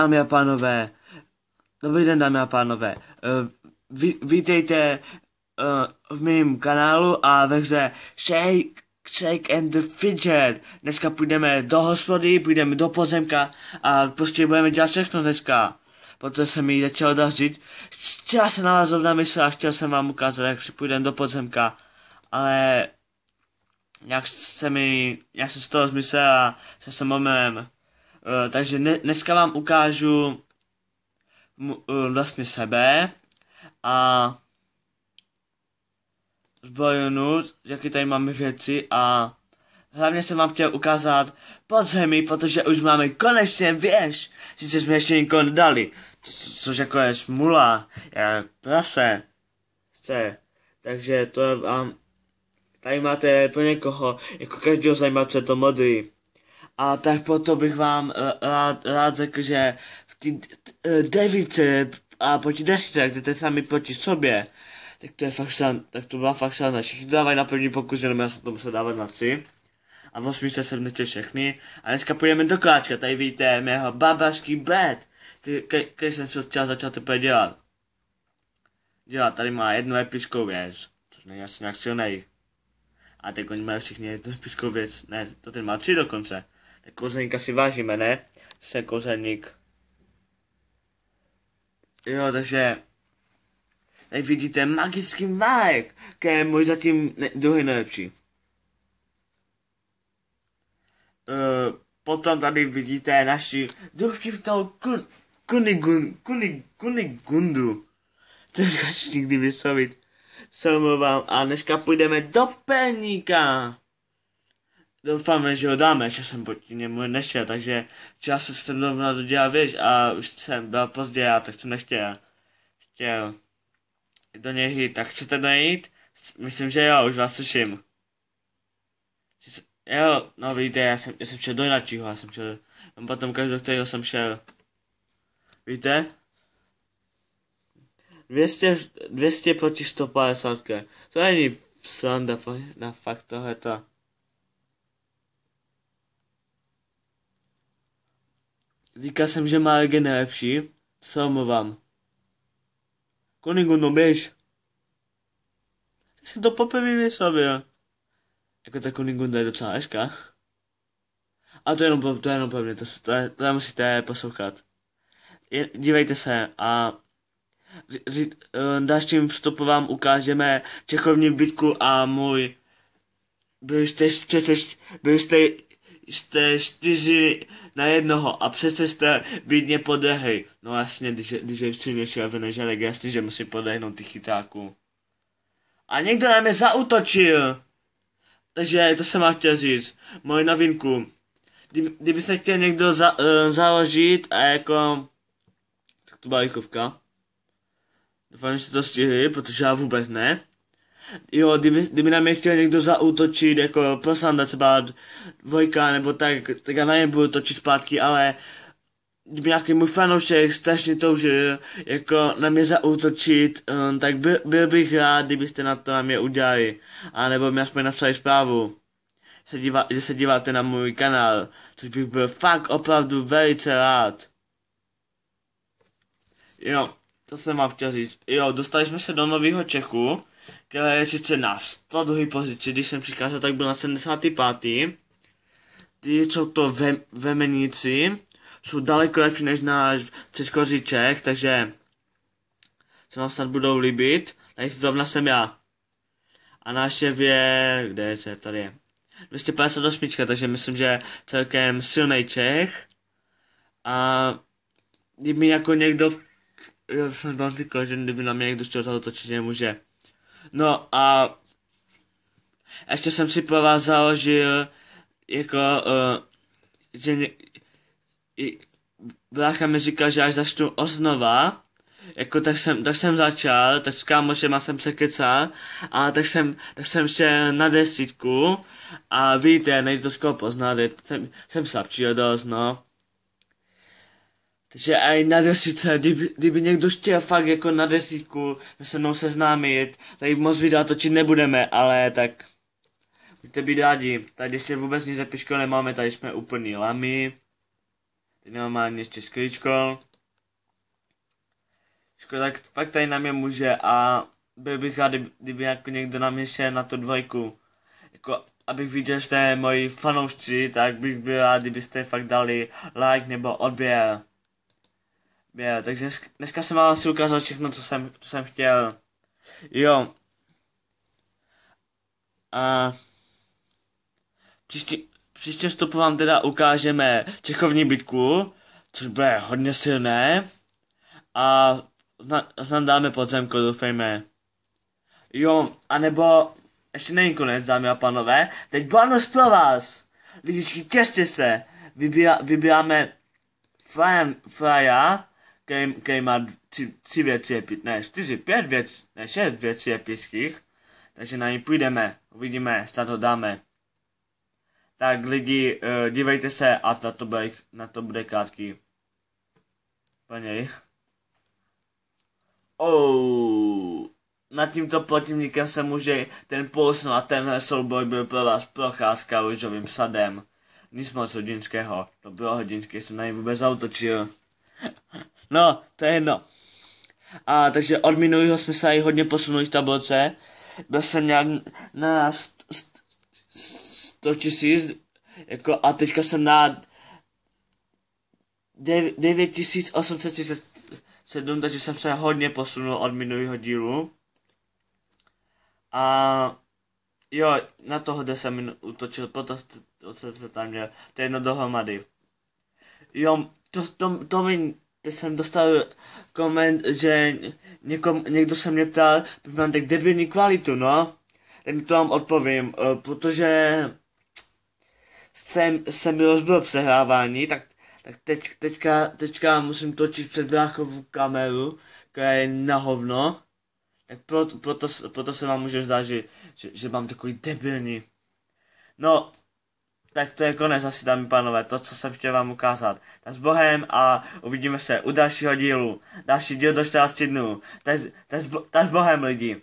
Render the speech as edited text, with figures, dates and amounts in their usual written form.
Dámy a pánové, dobrý den dámy a pánové, vítejte v mém kanálu a ve hře Shake and the Fidget. Dneska půjdeme do hospody, půjdeme do podzemka a prostě budeme dělat všechno dneska, protože se mi začalo dařit. Chtěla jsem na vás zrovna myslet a chtěl jsem vám ukázat, jak půjdeme do podzemka, ale jak jsem z toho zmyslel a se omylem. Takže dneska vám ukážu vlastně sebe a zbrojnu, jaké tady máme věci a hlavně jsem vám chtěl ukázat podzemí, protože už máme konečně věž. Sice jsme ještě nikoho nedali, což jako je smula, jak prase. Takže to vám tady máte pro někoho, jako každého zajímá, co je to mody. A tak proto bych vám rád řekl, že v té devíce a proti desce, kde jste sami proti sobě, tak to je fakt tak to byla fakt sranda. Všichni dávají na první pokus, jenom já jsem to musel dávat na 3. A v 8 se sednete všechny. A dneska půjdeme do kláčka, tady vidíte mého babařský bed, který jsem chtěl začal teprve dělat. Tady má jednu epickou věc, což není asi nějak silnej. A teď oni mají všichni jednu epickou věc, ne, to ten má 3 dokonce. Tak kouzelníka si vážíme, ne? Jsem kouzelník. Jo, takže tady vidíte magický válek, který je můj zatím druhý nejlepší. Potom tady vidíte naši družstevnou Kunigundu. To je nikdy vyslovit. Se omlouvám a dneska půjdeme do perníka. Doufáme, že ho dáme, že jsem proti němu nešel, takže čas jsem rovna dodělal věž a už jsem byl pozdě, tak jsem nechtěl do něj jít. Tak chcete do něj jít? Myslím, že jo, už vás slyším. Jo, no vidíte, já jsem šel do jináčího, já jsem šel, potom každého, kterého jsem šel. Víte? 200 proti 150. To není sranda na fakt tohleto. Říkal jsem, že má je nejlepší, co omlouvám. Kunigundu, běž. Ty jsi to poprvé vyslovil. Jako ta Kunigunda je docela hezká. A to je jenom pro mě, to musíte poslouchat. Dívejte se a dalším vstupu vám ukážeme Čechovní bitku a můj. Byli jste 4 na 1 a přece jste bídně podehli. No jasně, když je silnější a vyneželek, jasně, že musí podehnout ty chytáků. A někdo na mě zaútočil. Takže to jsem vám chtěl říct. Moji novinku. Kdyby se chtěl někdo založit a jako. Tak to byla líkovka. Doufám, že jste to stihli, protože já vůbec ne. Jo, kdyby na mě chtěl někdo zaútočit, jako prosanda třeba 2 nebo tak já na něj budu točit zpátky, ale kdyby nějaký můj fanoušek strašně toužil, jako na mě zaútočit, tak byl bych rád, kdybyste na mě udělali. A nebo mi aspoň napsali zprávu, že se díváte na můj kanál, což bych byl fakt opravdu velice rád. Jo, to jsem vám chtěl říct. Jo, dostali jsme se do Nového Čechu, který je sice na 102. pozici, když jsem přikázal, tak byl na 75. Ty jsou to vemeníci, jsou daleko lepší než náš předchozí Čech, takže se vám snad budou líbit. Tady zrovna jsem já. A náš šéf je, kde je šéf, tady je 258, takže myslím, že celkem silný Čech. A kdyby jako někdo, já jsem vám říkal, že kdyby na mě někdo chtěl zautočit, nemůže. No a ještě jsem si pro vás založil jako, že brácha mi říkal, že až začnu oznova, jako tak jsem začal, tak s kámošema jsem se kecal a tak jsem šel na 10 a víte, nejde to skoro poznat, jsem slabší dost, no. Takže i na 10, kdyby někdo chtěl fakt jako na 10 se mnou seznámit, tady moc videa točit nebudeme, ale tak buďte být rádi. Tady ještě vůbec nic epického nemáme, tady jsme úplný lamy. Teď normálně ještě sklíčko. Škoda, tak fakt tady na mě může a byl bych rád, kdyby jako někdo na mě šel na tu dvojku. Jako, abych viděl, že jste moji fanoušci, tak bych byl rád, kdybyste fakt dali like nebo odběr. Takže dneska jsem vám asi ukázal všechno, co jsem chtěl. Jo. A příště vstupu vám teda ukážeme Čechovní bitku, což bude hodně silné. A snad dáme podzemko, doufejme. Jo, anebo ještě není konec, dámy a pánové. Teď bonus pro vás. Lidičky, těšte se. Vybíráme Frya, který má 3 věci, ne 4, 5 věcí, ne 6 věcí epických. Takže na ní půjdeme, uvidíme, snad ho dáme. Tak lidi, dívejte se a na to bude krátký. Po něj. Nad tímto protivníkem se může ten pousnout a tenhle souboj byl pro vás procházka růžovým sadem. Nic moc hodinského, to bylo hodinské, jsem na něj vůbec zautočil. No, to je jedno. A takže od minulého jsme se tady hodně posunuli v tabulce. Byl jsem nějak na 100 000, jako a teďka jsem na 9837, takže jsem se hodně posunul od minulého dílu. A jo, na toho 10 minut utočil, proto se tam měl, to je jedno dohromady. Jo, teď jsem dostal koment, že někdo se mě ptal, proč mám tak debilní kvalitu, no. Tak to vám odpovím, protože jsem rozbil přehrávání, tak teďka musím točit před bráchovou kameru, která je na hovno. Tak proto se vám může zdát, že mám takový debilní. No, tak to je konec asi, dámy pánové, to, co jsem chtěl vám ukázat. Tak s Bohem a uvidíme se u dalšího dílu. Další díl do 14 dnů. Tak s Bohem, lidi.